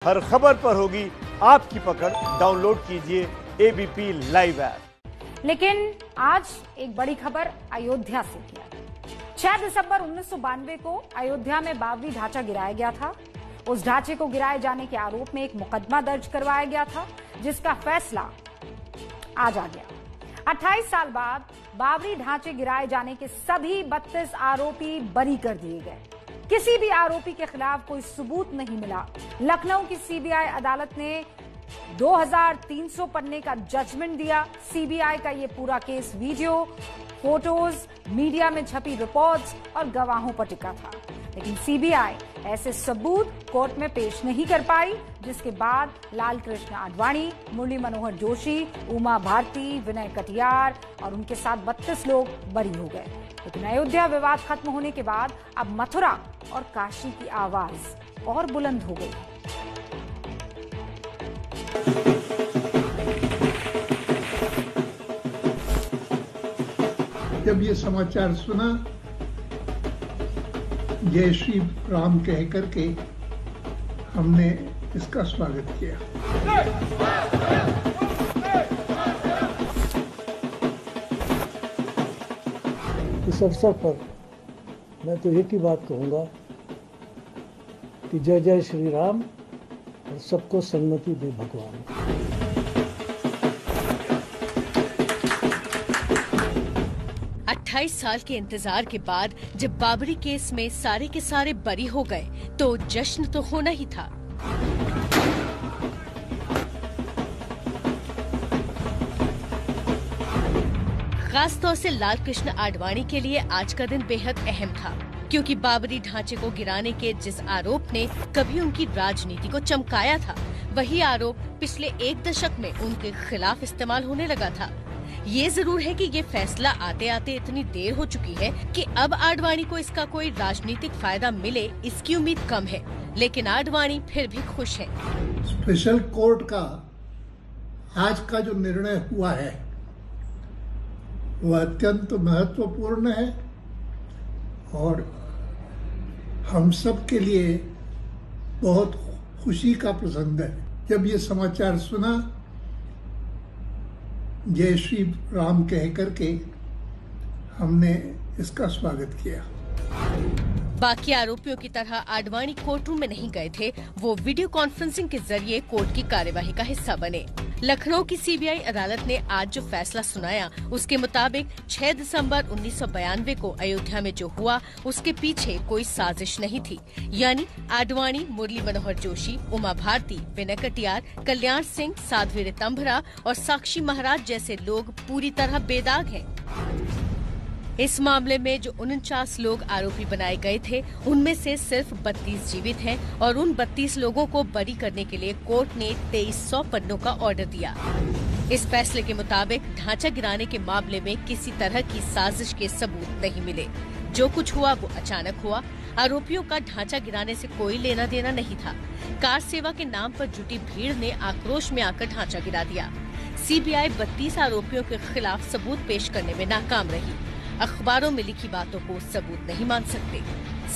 हर खबर पर होगी आपकी पकड़। डाउनलोड कीजिए एबीपी लाइव ऐप। लेकिन आज एक बड़ी खबर अयोध्या से किया। 6 दिसंबर 1992 को अयोध्या में बाबरी ढांचा गिराया गया था। उस ढांचे को गिराए जाने के आरोप में एक मुकदमा दर्ज करवाया गया था, जिसका फैसला आज आ गया। 28 साल बाद बाबरी ढांचे गिराए जाने के सभी 32 आरोपी बरी कर दिए गए। किसी भी आरोपी के खिलाफ कोई सबूत नहीं मिला। लखनऊ की सीबीआई अदालत ने 2300 पन्ने का जजमेंट दिया। सीबीआई का ये पूरा केस वीडियो, फोटोज, मीडिया में छपी रिपोर्ट्स और गवाहों पर टिका था, लेकिन सीबीआई ऐसे सबूत कोर्ट में पेश नहीं कर पाई, जिसके बाद लाल कृष्ण आडवाणी, मुरली मनोहर जोशी, उमा भारती, विनय कटियार और उनके साथ 32 लोग बरी हो गए। लेकिन अयोध्या विवाद खत्म होने के बाद अब मथुरा और काशी की आवाज और बुलंद हो गई। जब ये समाचार सुना, जय श्री राम कह करके हमने इसका स्वागत किया। इस अवसर पर मैं तो एक ही बात कहूँगा कि जय जय श्री राम और सबको सन्मति दे भगवान। 28 साल के इंतजार के बाद जब बाबरी केस में सारे के सारे बरी हो गए तो जश्न तो होना ही था। खासतौर से लाल कृष्ण आडवाणी के लिए आज का दिन बेहद अहम था, क्योंकि बाबरी ढांचे को गिराने के जिस आरोप ने कभी उनकी राजनीति को चमकाया था, वही आरोप पिछले एक दशक में उनके खिलाफ इस्तेमाल होने लगा था। ये जरूर है कि ये फैसला आते आते इतनी देर हो चुकी है कि अब आडवाणी को इसका कोई राजनीतिक फायदा मिले इसकी उम्मीद कम है, लेकिन आडवाणी फिर भी खुश है। स्पेशल कोर्ट का आज का जो निर्णय हुआ है वह अत्यंत महत्वपूर्ण है और हम सब के लिए बहुत खुशी का प्रसंग है। जब ये समाचार सुना, जय श्री राम कह करके हमने इसका स्वागत किया। बाकी आरोपियों की तरह आडवाणी कोर्ट रूम में नहीं गए थे, वो वीडियो कॉन्फ्रेंसिंग के जरिए कोर्ट की कार्यवाही का हिस्सा बने। लखनऊ की सीबीआई अदालत ने आज जो फैसला सुनाया, उसके मुताबिक 6 दिसंबर 1992 को अयोध्या में जो हुआ उसके पीछे कोई साजिश नहीं थी। यानी आडवाणी, मुरली मनोहर जोशी, उमा भारती, विनय कटियार, कल्याण सिंह, साध्वी रितंभरा और साक्षी महाराज जैसे लोग पूरी तरह बेदाग हैं। इस मामले में जो 49 लोग आरोपी बनाए गए थे, उनमें से सिर्फ 32 जीवित हैं और उन 32 लोगों को बरी करने के लिए कोर्ट ने 2300 पन्नों का ऑर्डर दिया। इस फैसले के मुताबिक ढांचा गिराने के मामले में किसी तरह की साजिश के सबूत नहीं मिले। जो कुछ हुआ वो अचानक हुआ। आरोपियों का ढांचा गिराने से कोई लेना देना नहीं था। कार सेवा के नाम पर जुटी भीड़ ने आक्रोश में आकर ढांचा गिरा दिया। सीबीआई 32 आरोपियों के खिलाफ सबूत पेश करने में नाकाम रही। अखबारों में लिखी बातों को सबूत नहीं मान सकते।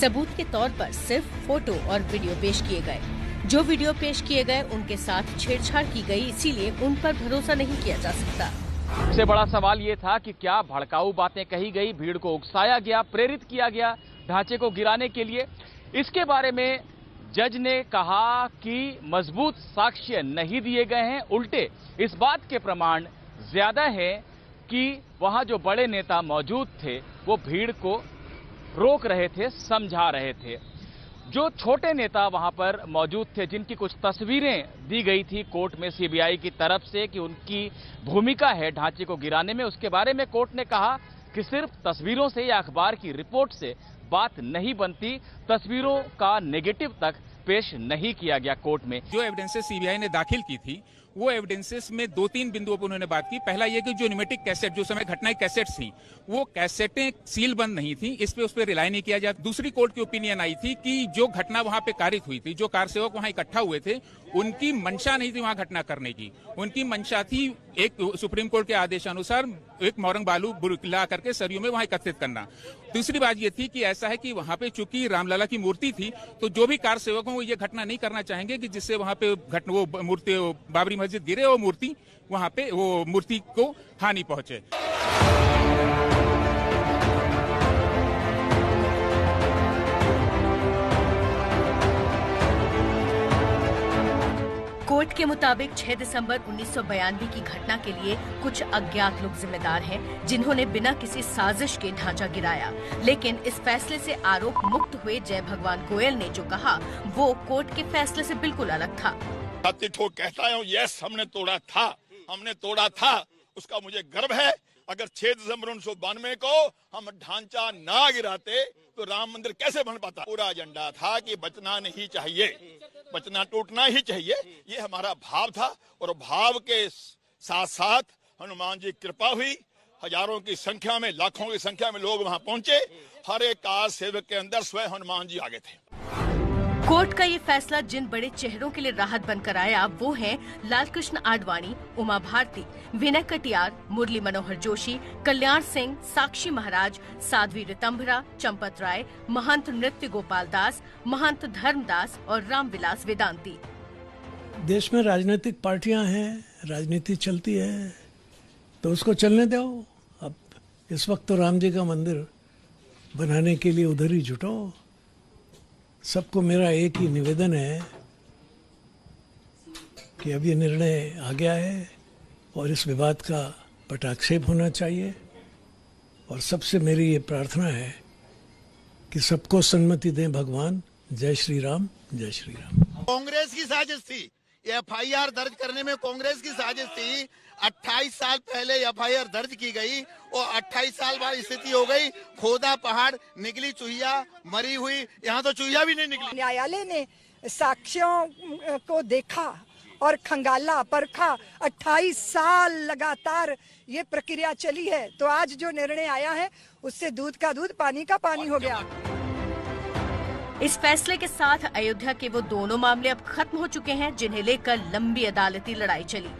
सबूत के तौर पर सिर्फ फोटो और वीडियो पेश किए गए। जो वीडियो पेश किए गए उनके साथ छेड़छाड़ की गई, इसीलिए उन पर भरोसा नहीं किया जा सकता। सबसे बड़ा सवाल ये था कि क्या भड़काऊ बातें कही गई, भीड़ को उकसाया गया, प्रेरित किया गया ढांचे को गिराने के लिए। इसके बारे में जज ने कहा कि मजबूत साक्ष्य नहीं दिए गए हैं, उल्टे इस बात के प्रमाण ज्यादा है कि वहां जो बड़े नेता मौजूद थे वो भीड़ को रोक रहे थे, समझा रहे थे। जो छोटे नेता वहां पर मौजूद थे, जिनकी कुछ तस्वीरें दी गई थी कोर्ट में सीबीआई की तरफ से कि उनकी भूमिका है ढांचे को गिराने में, उसके बारे में कोर्ट ने कहा कि सिर्फ तस्वीरों से या अखबार की रिपोर्ट से बात नहीं बनती। तस्वीरों का नेगेटिव तक पेश नहीं किया गया कोर्ट में। जो एविडेंसेस सीबीआई ने दाखिल की थी वो एविडेंसेस में 2-3 बिंदुओं पर उन्होंने बात की। पहला ये कि जो न्यूमेटिक कैसेट, जो समय घटनाएं कैसेट्स थी, वो कैसेटें सील बंद नहीं थी, उस पर रिलाई नहीं किया जाता। दूसरी कोर्ट की ओपिनियन आई थी कि जो घटना वहां पे कारित हुई थी, जो कार सेवक वहां इकट्ठा हुए थे, उनकी मंशा नहीं थी वहां घटना करने की। उनकी मंशा थी एक सुप्रीम कोर्ट के आदेशानुसार एक मोरंग बालू ला करके सरयू में वहां एकत्रित करना। दूसरी बात ये थी कि ऐसा है कि वहां पे चूंकि रामलला की मूर्ति थी, तो जो भी कार सेवक हों वो ये घटना नहीं करना चाहेंगे कि जिससे वहां पे वो मूर्ति बाबरी मस्जिद गिरे और मूर्ति वहां पे वो मूर्ति को हानि पहुंचे। कोर्ट के मुताबिक 6 दिसंबर 1992 की घटना के लिए कुछ अज्ञात लोग जिम्मेदार हैं, जिन्होंने बिना किसी साजिश के ढांचा गिराया। लेकिन इस फैसले से आरोप मुक्त हुए जय भगवान गोयल ने जो कहा, वो कोर्ट के फैसले से बिल्कुल अलग था। ठोक कहता हूँ, यस हमने तोड़ा था, उसका मुझे गर्व है। अगर 6 दिसंबर 1992 को हम ढांचा ना गिराते तो राम मंदिर कैसे बन पाता। पूरा एजेंडा था कि बचना नहीं चाहिए, बचना टूटना ही चाहिए, ये हमारा भाव था। और भाव के साथ साथ हनुमान जी की कृपा हुई, हजारों की संख्या में, लाखों की संख्या में लोग वहां पहुंचे। हर एक कार सेवक के अंदर स्वयं हनुमान जी आगे थे। कोर्ट का ये फैसला जिन बड़े चेहरों के लिए राहत बनकर आया, वो हैं लालकृष्ण आडवाणी, उमा भारती, विनय कटियार, मुरली मनोहर जोशी, कल्याण सिंह, साक्षी महाराज, साध्वी ऋतंभरा, चंपत राय, महंत नृत्य गोपाल दास, महंत धर्मदास और रामविलास वेदांती। देश में राजनीतिक पार्टियां हैं, राजनीति चलती है, तो उसको चलने दो। अब इस वक्त तो राम जी का मंदिर बनाने के लिए उधर ही जुटो। सबको मेरा एक ही निवेदन है कि अब ये निर्णय आ गया है और इस विवाद का पटाक्षेप होना चाहिए। और सबसे मेरी ये प्रार्थना है कि सबको सन्मति दें भगवान। जय श्री राम, जय श्री राम। कांग्रेस की साजिश थी, एफआईआर दर्ज करने में कांग्रेस की साजिश थी। 28 साल पहले एफआईआर दर्ज की गई और 28 साल बाद स्थिति हो गई, खोदा पहाड़, निकली चूहिया, मरी हुई, यहाँ तो चूहिया भी नहीं निकली। न्यायालय ने साक्ष्यों को देखा और खंगाला, परखा। 28 साल लगातार ये प्रक्रिया चली है, तो आज जो निर्णय आया है उससे दूध का दूध, पानी का पानी हो गया। इस फैसले के साथ अयोध्या के वो दोनों मामले अब खत्म हो चुके हैं, जिन्हें लेकर लंबी अदालती लड़ाई चली।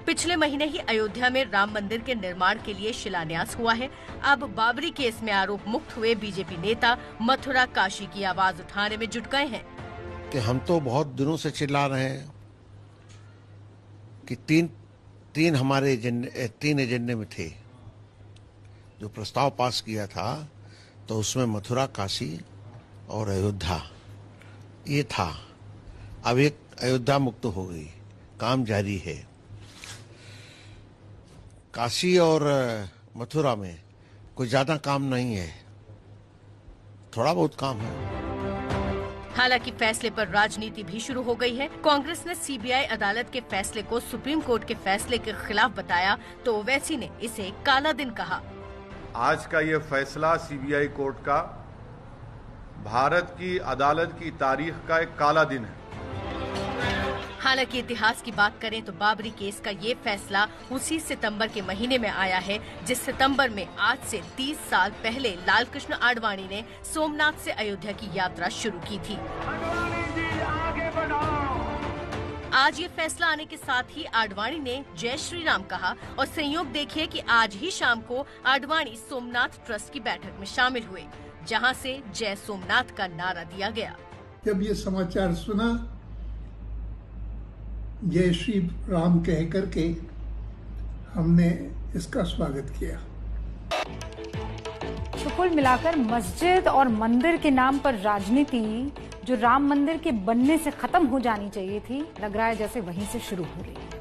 पिछले महीने ही अयोध्या में राम मंदिर के निर्माण के लिए शिलान्यास हुआ है। अब बाबरी केस में आरोप मुक्त हुए बीजेपी नेता मथुरा काशी की आवाज उठाने में जुट गए हैं कि हम तो बहुत दिनों से चिल्ला रहे हैं कि तीन हमारे तीन एजेंडे में थे। जो प्रस्ताव पास किया था तो उसमें मथुरा, काशी और अयोध्या ये था। अब एक अयोध्या मुक्त हो गई, काम जारी है। काशी और मथुरा में कोई ज्यादा काम नहीं है, थोड़ा बहुत काम है। हालांकि फैसले पर राजनीति भी शुरू हो गई है। कांग्रेस ने सीबीआई अदालत के फैसले को सुप्रीम कोर्ट के फैसले के खिलाफ बताया, तो ओवैसी ने इसे काला दिन कहा। आज का ये फैसला सीबीआई कोर्ट का भारत की अदालत की तारीख का एक काला दिन है। हालांकि इतिहास की बात करें तो बाबरी केस का ये फैसला उसी सितंबर के महीने में आया है, जिस सितंबर में आज से 30 साल पहले लालकृष्ण आडवाणी ने सोमनाथ से अयोध्या की यात्रा शुरू की थी। आज ये फैसला आने के साथ ही आडवाणी ने जय श्री राम कहा और संयोग देखिए कि आज ही शाम को आडवाणी सोमनाथ ट्रस्ट की बैठक में शामिल हुए, जहां से जय सोमनाथ का नारा दिया गया। जब ये समाचार सुना, जय श्री राम कह करके हमने इसका स्वागत किया। तो कुल मिलाकर मस्जिद और मंदिर के नाम पर राजनीति जो राम मंदिर के बनने से खत्म हो जानी चाहिए थी, लग रहा है जैसे वहीं से शुरू हो रही है।